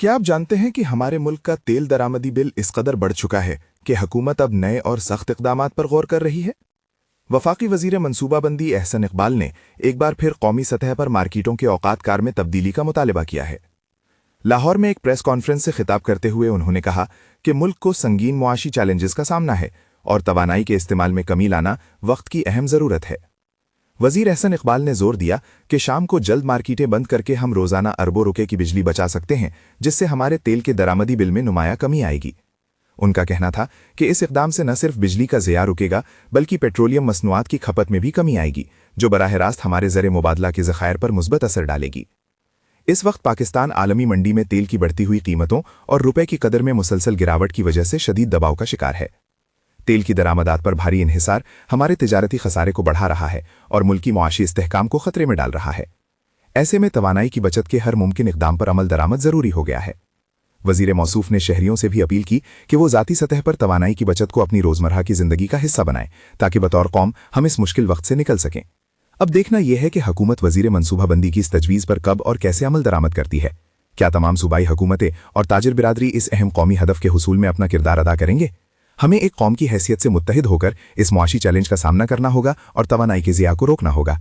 क्या आप जानते हैं कि हमारे मुल्क का तेल दरामदी बिल इस कदर बढ़ चुका है कि हुकूमत अब नए और सख्त इक़दामात पर गौर कर रही है। वफाकी वजीर मनसूबाबंदी एहसन इकबाल ने एक बार फिर कौमी सतह पर मार्केटों के औकात कार में तब्दीली का मुतालबा किया है। लाहौर में एक प्रेस कॉन्फ्रेंस से खिताब करते हुए उन्होंने कहा कि मुल्क को संगीन मुआशी चैलेंजेस का सामना है और तवानाई के इस्तेमाल में कमी लाना वक्त की अहम ज़रूरत है। वजीर एहसन इकबाल ने जोर दिया कि शाम को जल्द मार्केटें बंद करके हम रोजाना अरबों रुपए की बिजली बचा सकते हैं, जिससे हमारे तेल के दरामदी बिल में नुमाया कमी आएगी। उनका कहना था कि इस इकदाम से न सिर्फ बिजली का ज़िया रुकेगा बल्कि पेट्रोलियम मसनूआत की खपत में भी कमी आएगी, जो बराह रास्त हमारे ज़र मुबादला के ज़खायर पर मुस्बत असर डालेगी। इस वक्त पाकिस्तान आलमी मंडी में तेल की बढ़ती हुई कीमतों और रुपए की कदर में मुसलसल गिरावट की वजह से शदीद दबाव का शिकार है। तेल की दरामदात पर भारी इन्हिसार हमारे तिजारती खसारे को बढ़ा रहा है और मुल्की मुआशी इस्तेहकाम को खतरे में डाल रहा है। ऐसे में तवानाई की बचत के हर मुमकिन इकदाम पर अमल दरामद ज़रूरी हो गया है। वजीर मौसूफ ने शहरियों से भी अपील की कि वो ज़ाती सतह पर तवानाई की बचत को अपनी रोज़मर्रा की ज़िंदगी का हिस्सा बनाएं, ताकि बतौर कौम हम इस मुश्किल वक्त से निकल सकें। अब देखना यह है कि हुकूमत वजीर मनसूबाबंदी की इस तजवीज़ पर कब और कैसे अमल दरामद करती है। क्या तमाम सूबाई हुकूमतें और ताजिर बिरादरी इस अहम कौमी हदफ के हुसूल में अपना किरदार अदा करेंगे? हमें एक कौम की हैसियत से मुत्तहिद होकर इस मुआशी चैलेंज का सामना करना होगा और तवानाई के ज़िया को रोकना होगा।